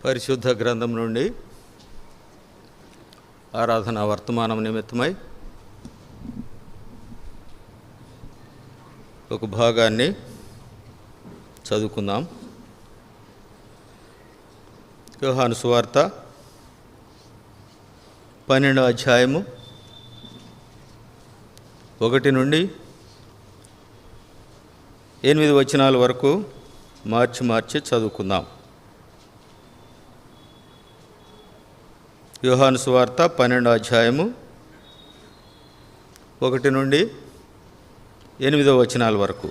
పరిశుద్ధ గ్రంథం నుండి ఆరాధన వర్తమానం నిమిత్తమై ఒక భాగాన్ని చదువుకుందాం. యోహాను సువార్త 12వ అధ్యాయము 1 నుండి 8 వచనాల వరకు మార్చి చదువుకుందాం. యోహాను సువార్త 12వ అధ్యాయము 1 నుండి 8 వచనాల వరకు.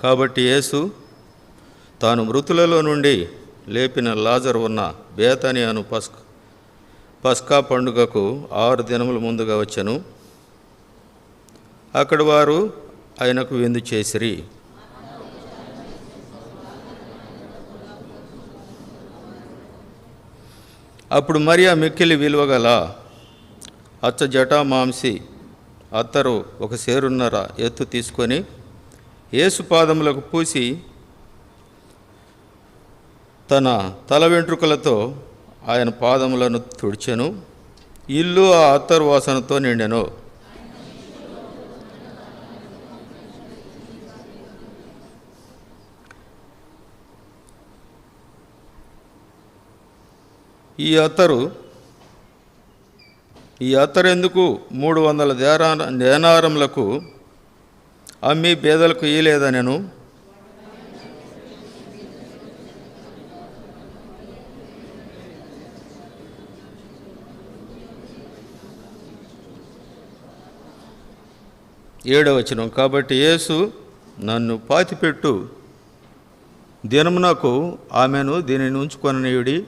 కాబట్టి యేసు తాను మృతులలో నుండి లేపిన లాజరు ఉన్న బేతని అను పస్కా పండుగకు 6 దినముల ముందుగా వచ్చెను. అక్కడ వారు ఆయనకు విందు చేసిరి. అప్పుడు మరియా మిక్కిలి విలువగల అచ్చ జటామాంసి అత్తరు 1 సేరున్నర ఎత్తు తీసుకొని యేసు పాదములకు పూసి తన తల వెంట్రుకలతో ఆయన పాదములను తుడిచెను. ఇల్లు ఆ అత్తరు వాసనతో నిండెను. ఈ అత్తరెందుకు 300 దేనారములకు అమ్మి పేదలకు ఇయ్యలేదనెను. ఏడవ వచనం. కాబట్టి యేసు నన్ను పాతిపెట్టు దినమునకు ఆమెను దీనిని ఉంచుకొననీయుడి.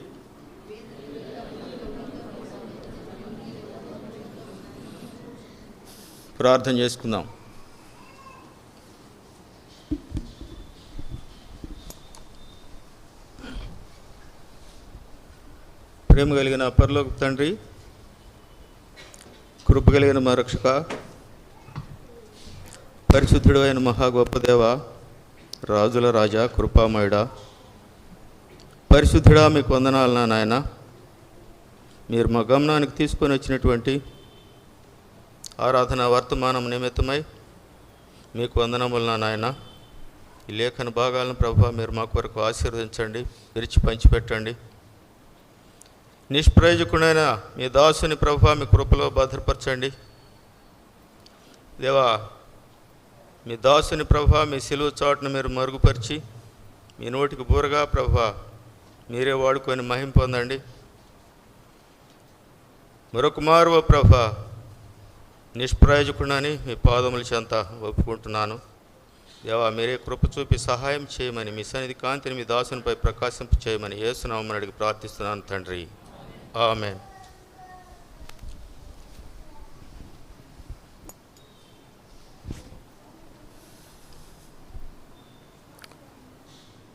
ప్రార్థన చేసుకుందాం. ప్రేమ కలిగిన పరలోక తండ్రి, కృప కలిగిన మా రక్షక, పరిశుద్ధుడు అయిన మహా గొప్ప దేవ, రాజుల రాజా, కృపామయుడా, పరిశుద్ధుడా, మీకు వందనాలు నా నాయన. మీరు మా గమనానికి తీసుకొని వచ్చినటువంటి ఆరాధన వర్తమానం నిమిత్తమై మీకు వందనములు నా నాయన. ఈ లేఖన భాగాలను ప్రభువా మీరు మా కొరకు ఆశీర్వదించండి, విరిచి పంచిపెట్టండి. నిష్ప్రయోజకుడైన మీ దాసుని ప్రభువా మీ కృపలో భద్రపరచండి. దేవా, మీ దాసుని ప్రభువా మీ సిలువ చాటును మీరు మరుగుపరిచి మీ నోటికి బూరగా ప్రభువా మీరే వాడుకొని మహిమ పొందండి. మరొక మారువ ప్రభువా నిష్ప్రయోజకుడని మీ పాదముల చెంత ఒప్పుకుంటున్నాను. దేవా, మీరే కృప చూపి సహాయం చేయమని, మీ సన్నిధి కాంతిని మీ దాసునిపై ప్రకాశింప చేయమని యేసు నామమున అడిగి ప్రార్థిస్తున్నాను తండ్రి, ఆమేన్.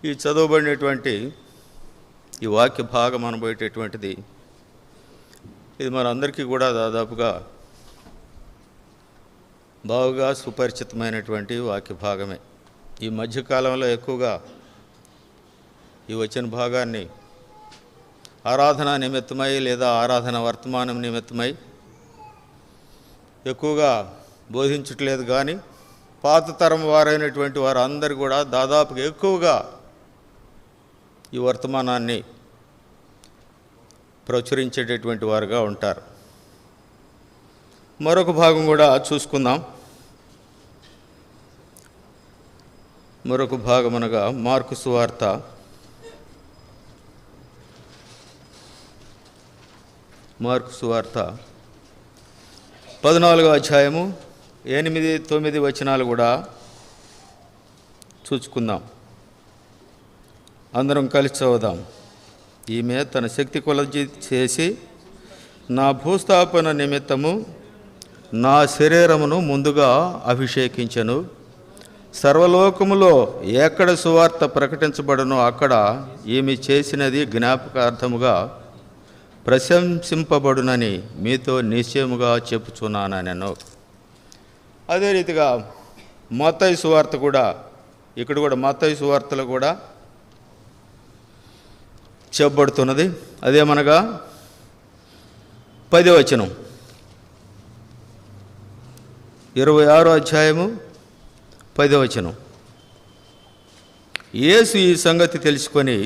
ఈ చదవబడినటువంటి ఈ వాక్య భాగం అనబోయేటటువంటిది ఇది మనందరికీ కూడా దాదాపుగా బాగా సుపరిచితమైనటువంటి వాక్య భాగమే. ఈ మధ్యకాలంలో ఎక్కువగా ఈ వచ్చిన భాగాన్ని ఆరాధన నిమిత్తమై లేదా ఆరాధన వర్తమానం నిమిత్తమై ఎక్కువగా బోధించట్లేదు. కానీ పాత తరం వారైనటువంటి వారు అందరూ కూడా దాదాపుగా ఎక్కువగా ఈ వర్తమానాన్ని ప్రచురించేటటువంటి వారుగా ఉంటారు. మరొక భాగం కూడా చూసుకుందాం. మరొక భాగం అనగా మార్కు సువార్త 14వ అధ్యాయము 8-9 వచనాలు కూడా చూసుకుందాం. అందరం కలిసి చదువుదాం. ఈమె తన శక్తి కొలది చేసి నా భూస్థాపన నిమిత్తము నా శరీరమును ముందుగా అభిషేకించెను. సర్వలోకములో ఎక్కడ సువార్త ప్రకటించబడునో అక్కడ ఈమె చేసినది జ్ఞాపకార్థముగా ప్రశంసింపబడునని మీతో నిశ్చయముగా చెప్పుచున్నానెను. అదే రీతిగా మత్తయి సువార్త కూడా, ఇక్కడ కూడా మత్తయి సువార్తలో కూడా చెప్పబడుతున్నది. అదేమనగా 10వ వచనం, 26వ అధ్యాయము 10వ వచనం. యేసు ఈ సంగతి తెలుసుకొని,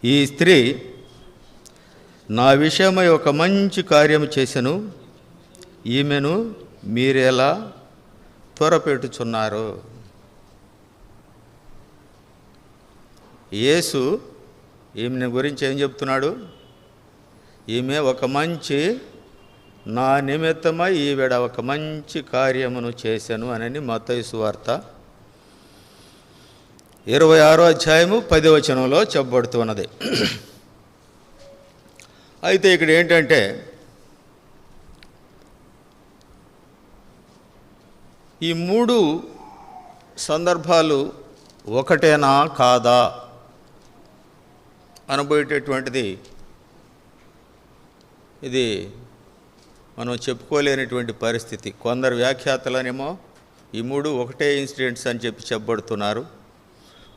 ఈ స్త్రీ నా విషయమై ఒక మంచి కార్యము చేసెను, ఈమెను మీరెలా త్వరపెట్టుచున్నారు. యేసు ఈమె గురించి ఏం చెప్తున్నాడు? ఈమె ఒక మంచి, నా నిమిత్తమై ఈవిడ ఒక మంచి కార్యమును చేశాను అని మత్తయి సువార్త 26వ అధ్యాయము 10వ వచనంలో చెప్పబడుతున్నది. అయితే ఇక్కడ ఏంటంటే, ఈ 3 సందర్భాలు ఒకటేనా కాదా అనబోయేటటువంటిది ఇది మనం చెప్పుకోలేనటువంటి పరిస్థితి. కొందరు వ్యాఖ్యాతలనేమో ఈ 3 ఒకటే ఇన్సిడెంట్స్ అని చెప్పి చెప్పబడుతున్నారు.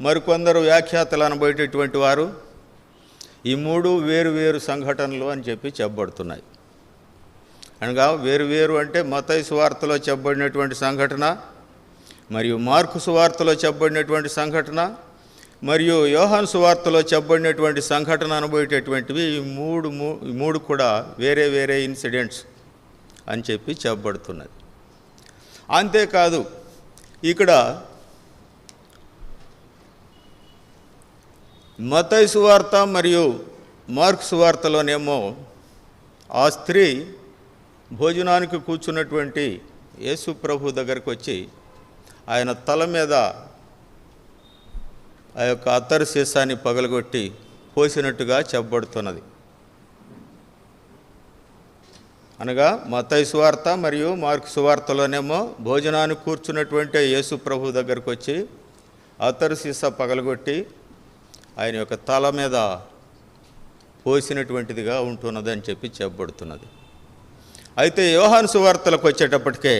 మరికొందరు వ్యాఖ్యాతలు అనబోయేటటువంటి వారు ఈ 3 వేరు సంఘటనలు అని చెప్పి చెప్పబడుతున్నాయి. అనగా వేరు అంటే మత్తయి సువార్తలో చెప్పబడినటువంటి సంఘటన, మరియు మార్కు సువార్తలో చెప్పబడినటువంటి సంఘటన, మరియు యోహాను సువార్తలో చెప్పబడినటువంటి సంఘటన అనబోయేటటువంటివి ఈ మూడు కూడా వేరే ఇన్సిడెంట్స్ అని చెప్పి చెప్పబడుతున్నది. అంతేకాదు, ఇక్కడ మత్తయి సువార్త మరియు మార్కు సువార్తలోనేమో ఆ స్త్రీ భోజనానికి కూర్చున్నటువంటి యేసు ప్రభు దగ్గరకు వచ్చి ఆయన తల మీద ఆ యొక్క అత్తరు సీసాన్ని పగలగొట్టి పోసినట్టుగా చెప్పబడుతున్నది. అనగా మత్తయి సువార్త మరియు మార్కు సువార్తలోనేమో భోజనానికి కూర్చున్నటువంటి యేసు ప్రభు దగ్గరకు వచ్చి అత్తరు సీసా పగలగొట్టి ఆయన యొక్క తల మీద పోసినటువంటిదిగా ఉంటున్నదని చెప్పి చెప్పబడుతున్నది. అయితే యోహాను సువార్తలకు వచ్చేటప్పటికే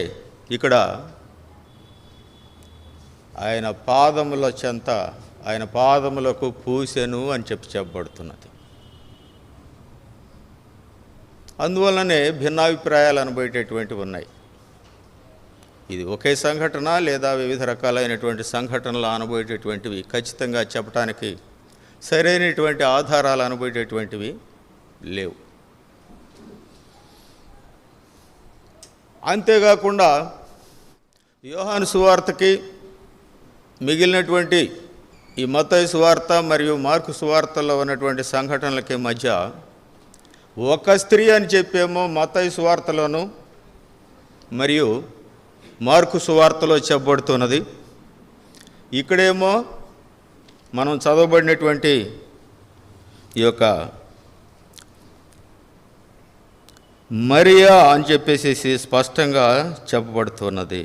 ఇక్కడ ఆయన పాదముల చెంత, ఆయన పాదములకు పూసెను అని చెప్పి చెప్పబడుతున్నది. అందువల్లనే భిన్నాభిప్రాయాలు అనబోయేటటువంటివి ఉన్నాయి. ఇది ఒకే సంఘటన లేదా వివిధ రకాలైనటువంటి సంఘటనలు అనబోయేటటువంటివి ఖచ్చితంగా చెప్పడానికి సరైనటువంటి ఆధారాలు అనబోయేటటువంటివి లేవు. అంతేకాకుండా యోహాను సువార్తకి మిగిలినటువంటి ఈ మత్తయి సువార్త మరియు మార్కు సువార్తలో ఉన్నటువంటి సంఘటనలకి మధ్య ఒక స్త్రీ అని చెప్పేమో మత్తయి సువార్తలోను మరియు మార్కు సువార్తలో చెప్పబడుతున్నది. ఇక్కడేమో మనం చదవబడినటువంటి ఈ యొక్క మరియా అని చెప్పేసి స్పష్టంగా చెప్పబడుతున్నది.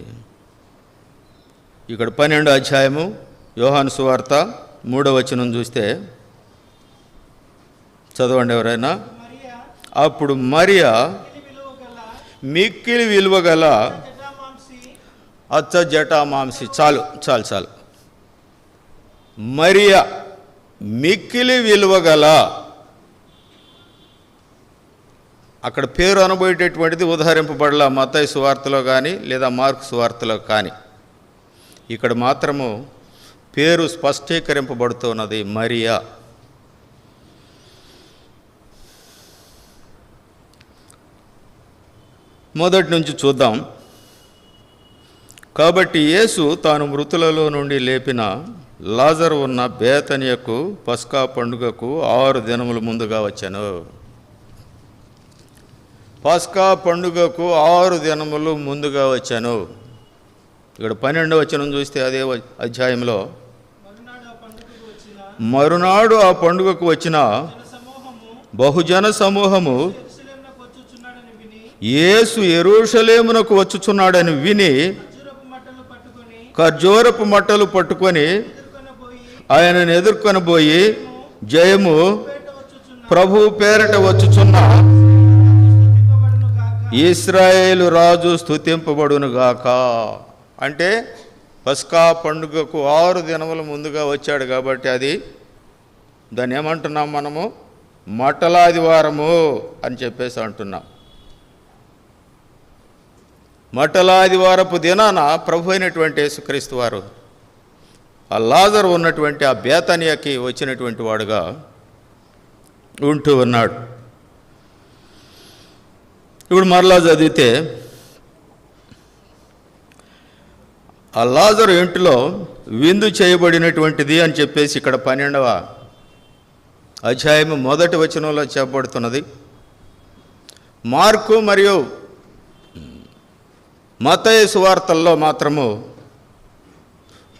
ఇక్కడ 12వ అధ్యాయము యోహాను సువార్త 3వ వచనం చూస్తే చదవండి ఎవరైనా. అప్పుడు మరియా మిక్కిలి విలువగల అచ్చ జటామాంసి. చాలు. మరియా మిక్కిలి విలువగల, అక్కడ పేరు అనబోయేటటువంటిది ఉదహరింపబడలా మత్తయి సువార్తలో కానీ లేదా మార్కు సువార్తలో కానీ. ఇక్కడ మాత్రము పేరు స్పష్టీకరింపబడుతున్నది, మరియా. మొదటి నుంచి చూద్దాం. కాబట్టి యేసు తాను మృతులలో నుండి లేపిన లాజరు ఉన్న బేతనియకు పస్కా పండుగకు 6 దినముల ముందుగా వచ్చాను. పస్కా పండుగకు 6 దినములు ముందుగా వచ్చాను. ఇక్కడ 12వ వచనం చూస్తే అదే అధ్యాయంలో, మరునాడు ఆ పండుగకు వచ్చిన బహుజన సమూహము యేసు యెరూషలేమునకు వచ్చుచున్నాడని విని ఖర్జూరపు మట్టలు పట్టుకొని ఆయనను ఎదుర్కొనబోయి, జయము ప్రభు పేరట వచ్చుచున్న ఇశ్రాయేలు రాజు స్తుతింపబడునుగాక. అంటే పస్కా పండుగకు 6 దినముల ముందుగా వచ్చాడు కాబట్టి అది దాన్ని ఏమంటున్నాం మనము? మట్టలాదివారము అని చెప్పేసి అంటున్నాం. మట్టలాదివారపు దినాన ప్రభు అయినటువంటి యేసుక్రీస్తు వారు ఆ లాజరు ఉన్నటువంటి ఆ బేతనియాకి వచ్చినటువంటి వాడుగా ఉంటూ ఉన్నాడు. ఇప్పుడు మరలా చదివితే ఆ లాజరు ఇంటిలో విందు చేయబడినటువంటిది అని చెప్పేసి ఇక్కడ 12వ అధ్యాయము 1వ వచనంలో చెప్పబడుతున్నది. మార్కు మరియు మత్తయి సువార్తల్లో మాత్రము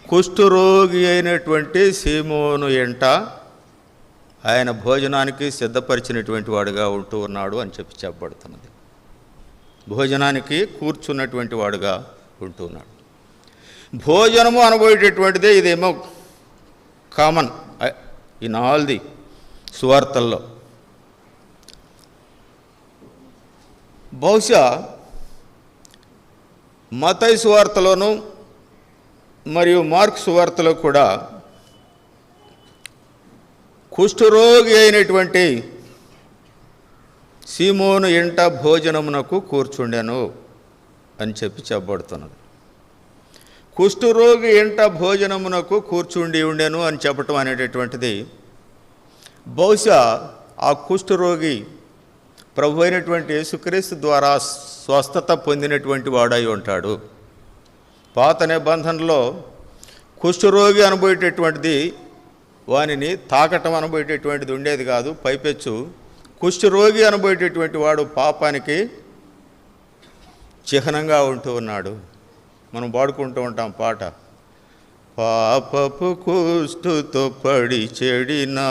కుష్ఠరోగి అయినటువంటి సీమోను ఎంట ఆయన భోజనానికి సిద్ధపరిచినటువంటి వాడుగా ఉంటూ ఉన్నాడు అని చెప్పబడుతున్నది. భోజనానికి కూర్చున్నటువంటి వాడుగా ఉంటూ ఉన్నాడు. భోజనము అనబోయేటటువంటిదే ఇదేమో కామన్ ఇన్ ఆల్ ది సువార్తల్లో. బహుశా మత్తయి సువార్తలోను మరియు మార్కు సువార్తలో కూడా కుష్ఠరోగి అయినటువంటి సీమోను ఇంట భోజనమునకు కూర్చుండెను అని చెప్పబడుతున్నది. కుష్ఠరోగి ఇంట భోజనమునకు కూర్చుండి ఉండెను అని చెప్పటం అనేటటువంటిది బహుశా ఆ కుష్ఠరోగి ప్రభు అయినటువంటి యేసుక్రీస్తు ద్వారా స్వస్థత పొందినటువంటి వాడై ఉంటాడు. పాత నిబంధనలో కుష్ఠరోగి అనబోయేటటువంటిది వానిని తాకటం అనబోయేటటువంటిది ఉండేది కాదు. పైపెచ్చు కుష్ఠరోగి అనబోయేటటువంటి వాడు పాపానికి చిహ్నంగా ఉంటూ ఉన్నాడు. మనం పాడుకుంటూ ఉంటాం పాట, పాపపు కుష్ఠుతో పడి చెడినా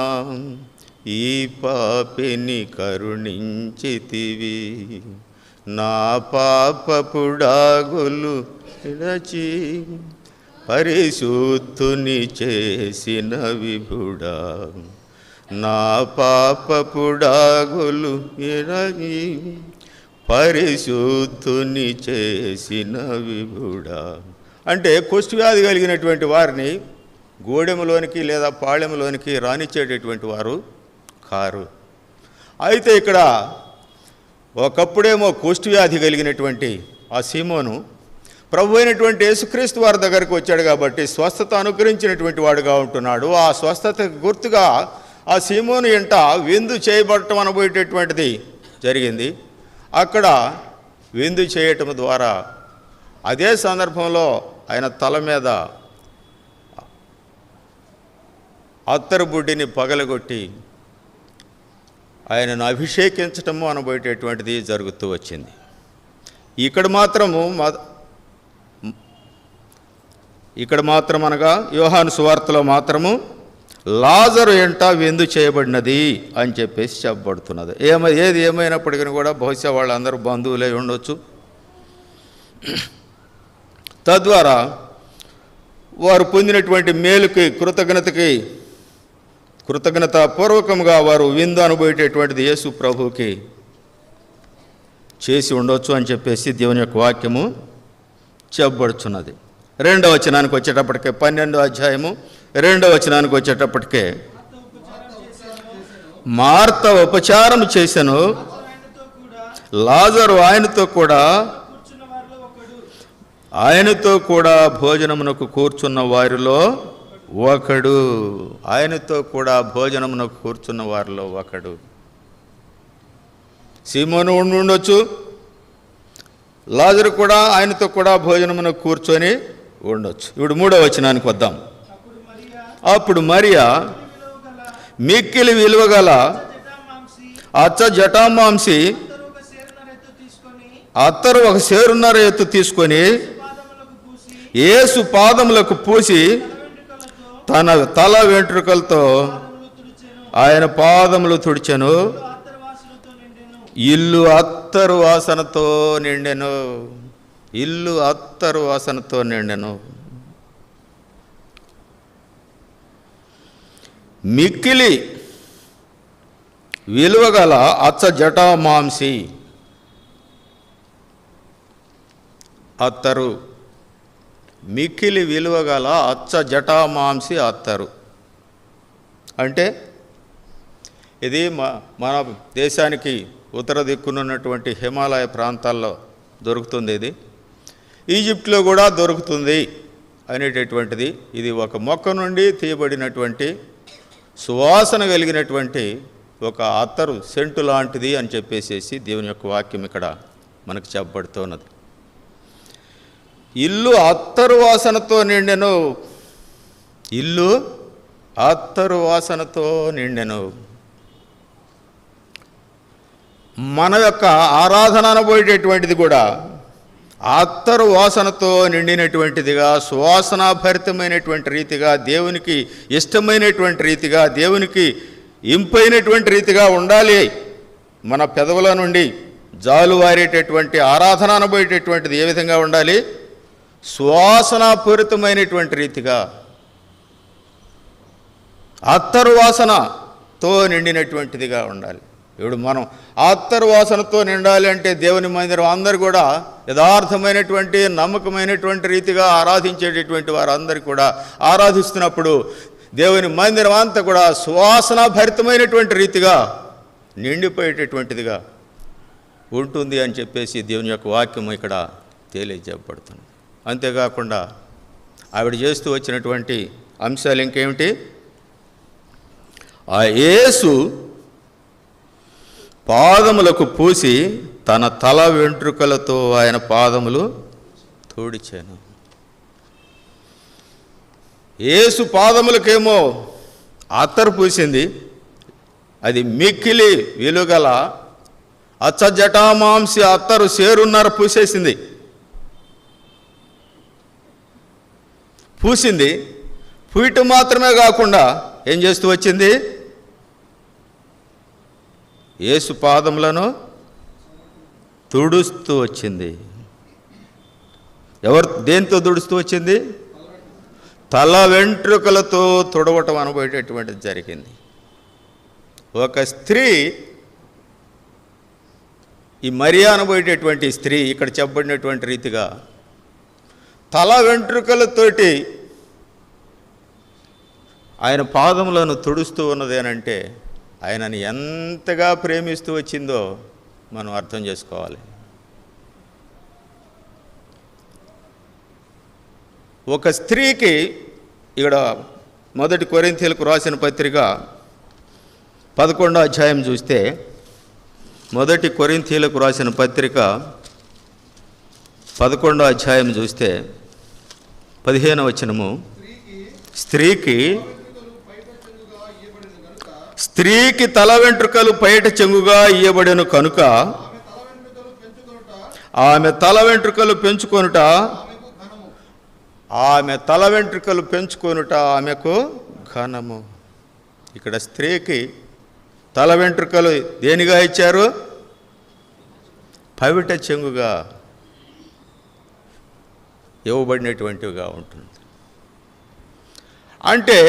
ఈ పాపిని కరుణించితివి, నా పాపపు డాగులు విడచి పరిశుద్ధుని చేసిన విభుడా, నా పాపపు డాగులు విడచి పరిశుద్ధుని చేసిన విభుడా. అంటే కుష్ఠవ్యాధి కలిగినటువంటి వారిని గూడెంలోనికి లేదా పాళెంలోనికి రానిచ్చేటటువంటి వారు కారు. అయితే ఇక్కడ ఒకప్పుడేమో కుష్ఠవ్యాధి కలిగినటువంటి ఆ సీమోను ప్రభు అయినటువంటి యేసుక్రీస్తు వారి దగ్గరికి వచ్చాడు కాబట్టి స్వస్థత అనుగ్రహించినటువంటి వాడుగా ఉంటున్నాడు. ఆ స్వస్థతకు గుర్తుగా ఆ సీమోను ఇంట విందు చేయబడటం అనబోయేటటువంటిది జరిగింది. అక్కడ విందు చేయటం ద్వారా అదే సందర్భంలో ఆయన తల మీద అత్తరు బుడ్డిని పగలగొట్టి ఆయనను అభిషేకించటము అనబోయేటటువంటిది జరుగుతూ వచ్చింది. ఇక్కడ మాత్రం అనగా యోహాను సువార్తలో మాత్రము లాజరు ఎంట విందు చేయబడినది అని చెప్పేసి చెప్పబడుతున్నది. ఏది ఏమైనప్పటికీ కూడా బహుశా వాళ్ళందరూ బంధువులై ఉండొచ్చు. తద్వారా వారు పొందినటువంటి మేలుకి కృతజ్ఞతాపూర్వకంగా వారు విందు అనుభవేటటువంటిది యేసు ప్రభువుకి చేసి ఉండొచ్చు అని చెప్పేసి దేవుని యొక్క వాక్యము చెప్పబడుచున్నది. 2వ వచనానికి వచ్చేటప్పటికే 12వ అధ్యాయము 2వ వచనానికి వచ్చేటప్పటికే మార్త ఉపచారం చేసెను, లాజరు ఆయనతో కూడా భోజనమునకు కూర్చున్న వారిలో ఒకడు. ఆయనతో కూడా భోజనమునకు కూర్చున్న వారిలో ఒకడు. సీమోను ఉండొచ్చు, లాజరు కూడా ఆయనతో కూడా భోజనమునకు కూర్చొని ఉండొచ్చు. ఇప్పుడు 3వ వచనానికి వద్దాం. అప్పుడు మరియా మిక్కిలి విలువగల అచ్చ జటామాంసి అత్తరు ఒక సేరున్నర ఎత్తు తీసుకొని యేసు పాదములకు పూసి తన తల వెంట్రుకలతో ఆయన పాదములు తుడిచెను. ఇల్లు అత్తరు వాసనతో నిండెను. ఇల్లు అత్తరు వాసనతో నిండెను. మిక్కిలి విలువగల అచ్చ జటామాంసి అత్తరు. మిక్కిలి విలువగల అచ్చ జటామాంసి అత్తరు అంటే ఇది మన దేశానికి ఉత్తర దిక్కునున్నటువంటి హిమాలయ ప్రాంతాల్లో దొరుకుతుంది. ఈజిప్ట్లో కూడా దొరుకుతుంది అనేటటువంటిది. ఇది ఒక మొక్క నుండి తీయబడినటువంటి సువాసన కలిగినటువంటి ఒక అత్తరు సెంటు లాంటిది అని చెప్పేసి దేవుని యొక్క వాక్యం ఇక్కడ మనకు చెప్పబడుతున్నది. ఇల్లు అత్తరు వాసనతో నిండెను, ఇల్లు అత్తరు వాసనతో నిండెను. మన యొక్క ఆరాధన అనబోయేటటువంటిది కూడా అత్తరు వాసనతో నిండినటువంటిదిగా, సువాసనాభరితమైనటువంటి రీతిగా, దేవునికి ఇష్టమైనటువంటి రీతిగా, దేవునికి ఇంపైనటువంటి రీతిగా ఉండాలి. మన పెదవుల నుండి జాలువారేటటువంటి ఆరాధన అనబోయేటటువంటిది ఏ విధంగా ఉండాలి? సువాసనాపూరితమైనటువంటి రీతిగా, అత్తరు వాసనతో నిండినటువంటిదిగా ఉండాలి. ఇప్పుడు మనం అత్తరు వాసనతో నిండాలి అంటే దేవుని మందిరం అందరూ కూడా యథార్థమైనటువంటి నమ్మకమైనటువంటి రీతిగా ఆరాధించేటటువంటి వారందరూ కూడా ఆరాధిస్తున్నప్పుడు దేవుని మందిరం అంతా కూడా సువాసన భరితమైనటువంటి రీతిగా నిండిపోయేటటువంటిదిగా ఉంటుంది అని చెప్పేసి దేవుని యొక్క వాక్యం ఇక్కడ తెలియజేయబడుతుంది. అంతేకాకుండా ఆవిడ చేస్తూ వచ్చినటువంటి అంశాలు ఇంకేమిటి? ఆ యేసు పాదములకు పూసి తన తల వెంట్రుకలతో ఆయన పాదములు తోడిచాను. యేసు పాదములకేమో అత్తరు పూసింది, అది మిక్కిలి విలుగల అచ్చజటామాంసి అత్తరు సేరున్నర పూసేసింది. పూసింది. పూయటం మాత్రమే కాకుండా ఏం చేస్తూ వచ్చింది? యేసు పాదములను తుడుస్తూ వచ్చింది. దేంతో తుడుస్తూ వచ్చింది? తల వెంట్రుకలతో తుడవటం అనబోయేటటువంటిది జరిగింది. ఒక స్త్రీ, ఈ మరియా అనబోయేటటువంటి స్త్రీ ఇక్కడ చెప్పబడినటువంటి రీతిగా తల వెంట్రుకలతోటి ఆయన పాదములను తుడుస్తూ ఉన్నది అని అంటే ఆయనని ఎంతగా ప్రేమిస్తూ వచ్చిందో మనం అర్థం చేసుకోవాలి. ఒక స్త్రీకి ఇక్కడ 1 కొరింథీయులకు రాసిన పత్రిక 11వ అధ్యాయం చూస్తే, 1 కొరింథీయులకు రాసిన పత్రిక 11వ అధ్యాయం చూస్తే 15వ వచనము, స్త్రీకి తల వెంట్రుకలు పైట చెంగుగా ఇయ్యబడెను కనుక ఆమె తల వెంట్రుకలు పెంచుకొనుట, ఆమె తల వెంట్రుకలు పెంచుకొనుట ఆమెకు ఘనము. ఇక్కడ స్త్రీకి తల వెంట్రుకలు దేనిగా ఇచ్చారు? పవిట చెంగుగా ఇవ్వబడినటువంటివిగా ఉంటుంది. అంటే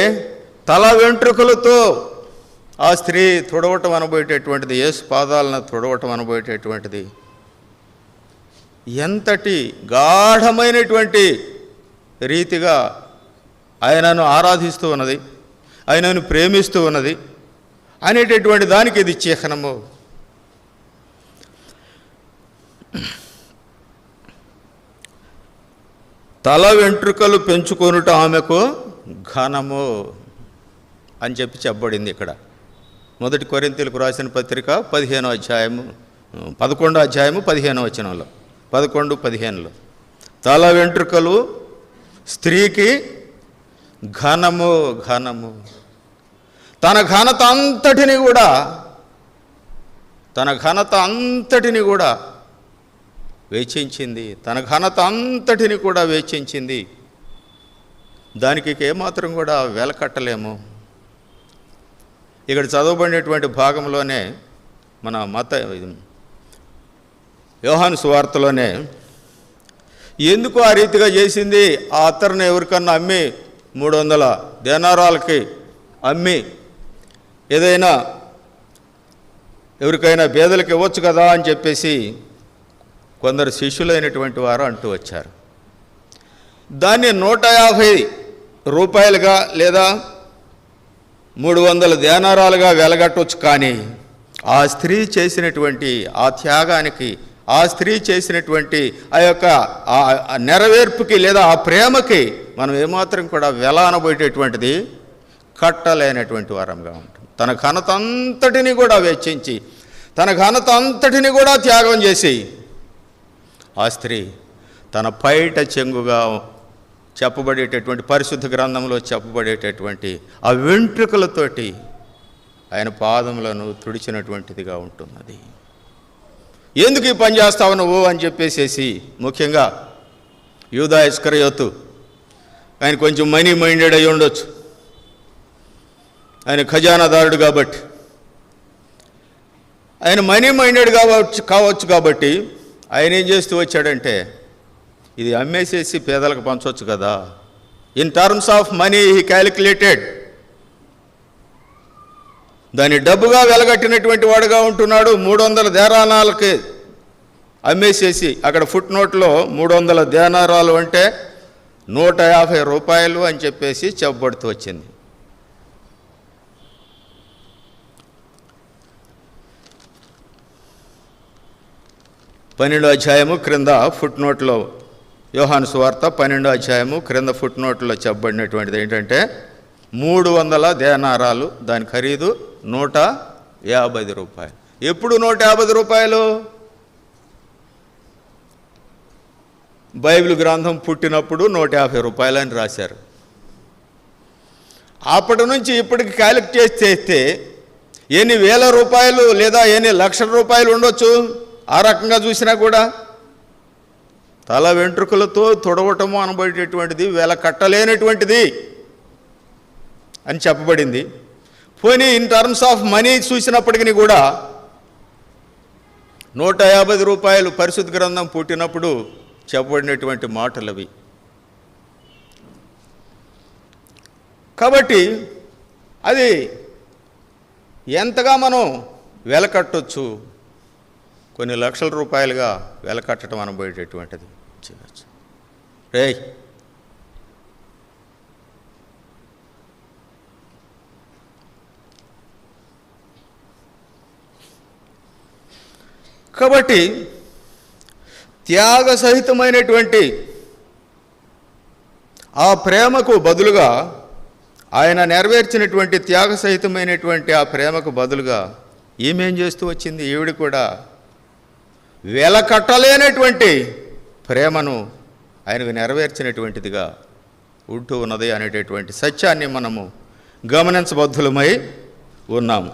తల వెంట్రుకలతో ఆ స్త్రీ తుడవటం అనబోయేటటువంటిది, యేసు పాదాలను తుడవటం అనబోయేటటువంటిది ఎంతటి గాఢమైనటువంటి రీతిగా ఆయనను ఆరాధిస్తూ ఉన్నది, ఆయనను ప్రేమిస్తూ ఉన్నది అనేటటువంటి దానికి ఇది చిహ్నము. తల వెంట్రుకలు పెంచుకొనుట ఆమెకు ఘనము అని చెప్పబడింది ఇక్కడ 1 కొరింథీయులకు రాసిన పత్రిక 15వ అధ్యాయము 11వ అధ్యాయము 15వ వచనంలో 11-15లో తల వెంట్రుకలు స్త్రీకి ఘనము, ఘనము. తన ఘనత అంతటిని కూడా వేచించింది. తన ఘనత అంతటిని కూడా వేచించింది. దానికి ఏమాత్రం కూడా వెలకట్టలేము. ఇక్కడ చదవబడినటువంటి భాగంలోనే మన యోహాను సువార్తలోనే ఎందుకు ఆ రీతిగా చేసింది? ఆ అత్తరుని ఎవరికన్నా అమ్మి 300 దేనారాలకి అమ్మి ఏదైనా ఎవరికైనా పేదలకు ఇవ్వచ్చు కదా అని చెప్పేసి కొందరు శిష్యులైనటువంటి వారు అంటూ వచ్చారు. దాన్ని 150 రూపాయలుగా లేదా 300 దేనారాలుగా వెలగట్టవచ్చు. కానీ ఆ స్త్రీ చేసినటువంటి ఆ త్యాగానికి, ఆ స్త్రీ చేసినటువంటి ఆ యొక్క ఆ నెరవేర్పుకి లేదా ఆ ప్రేమకి మనం ఏమాత్రం కూడా వెల అనబోయేటటువంటిది కట్టలేనటువంటి వారంగా ఉంటాం. తన ఘనత అంతటిని కూడా వెచ్చించి, తన ఘనత అంతటిని కూడా త్యాగం చేసి ఆ స్త్రీ తన పైట చెంగుగా చెప్పబడేటటువంటి పరిశుద్ధ గ్రంథంలో చెప్పబడేటటువంటి ఆ వెంట్రుకలతోటి ఆయన పాదములను తుడిచినటువంటిదిగా ఉంటున్నది. ఎందుకు ఈ పని చేస్తావు నువ్వు అని చెప్పేసేసి ముఖ్యంగా యూదా ఇస్కరియోతు, ఆయన కొంచెం మనీ మైండెడ్ అయి ఉండొచ్చు, ఆయన ఖజానాదారుడు కాబట్టి, ఆయన మనీ మైండెడ్ కావచ్చు కాబట్టి ఆయన ఏం చేస్తూ వచ్చాడంటే, ఇది అమ్మేసేసి పేదలకు పంచవచ్చు కదా. In terms of money he calculated, దాన్ని డబ్బుగా వెలగట్టినటువంటి వాడుగా ఉంటున్నాడు. 300 దేనారాలకి అమ్మేసేసి, అక్కడ ఫుట్ నోట్లో 300 దేనారాలు అంటే 150 రూపాయలు అని చెప్పేసి చెప్పబడుతూ వచ్చింది. పన్నెండో అధ్యాయము క్రింద ఫుట్ నోట్లో, యోహాను సువార్త 12వ అధ్యాయము క్రింద ఫుట్ నోట్లో చెప్పబడినటువంటిది ఏంటంటే 300 దేనారాలు, దాని ఖరీదు 150 రూపాయలు. ఎప్పుడు 150 రూపాయలు? బైబిల్ గ్రంథం పుట్టినప్పుడు 150 రూపాయలు అని రాశారు. అప్పటి నుంచి ఇప్పటికి క్యాలిక్యులేట్ చేస్తే ఎన్ని వేల రూపాయలు లేదా ఎన్ని లక్షల రూపాయలు ఉండొచ్చు. ఆ రకంగా చూసినా కూడా తల వెంట్రుకలతో తొడవటము అనబడేటటువంటిది వెల కట్టలేనటువంటిది అని చెప్పబడింది. పోనీ ఇన్ టర్మ్స్ ఆఫ్ మనీ చూసినప్పటికీ కూడా 150 రూపాయలు పరిశుద్ధ గ్రంథం పుట్టినప్పుడు చెప్పబడినటువంటి మాటలు అవి. కాబట్టి అది ఎంతగా మనం వెల కట్టొచ్చు, కొన్ని లక్షల రూపాయలుగా వెల కట్టడం అనబోయేటటువంటిది చేయవచ్చు. కాబట్టి త్యాగ సహితమైనటువంటి ఆ ప్రేమకు బదులుగా, ఆయన నెరవేర్చినటువంటి త్యాగ సహితమైనటువంటి ఆ ప్రేమకు బదులుగా ఏమేం చేస్తూ వచ్చింది? ఈవిడ కూడా వెల కట్టలేనటువంటి ప్రేమను ఆయనకు నెరవేర్చినటువంటిదిగా ఉంటూ ఉన్నది అనేటటువంటి సత్యాన్ని మనము గమనించబద్ధులమై ఉన్నాము.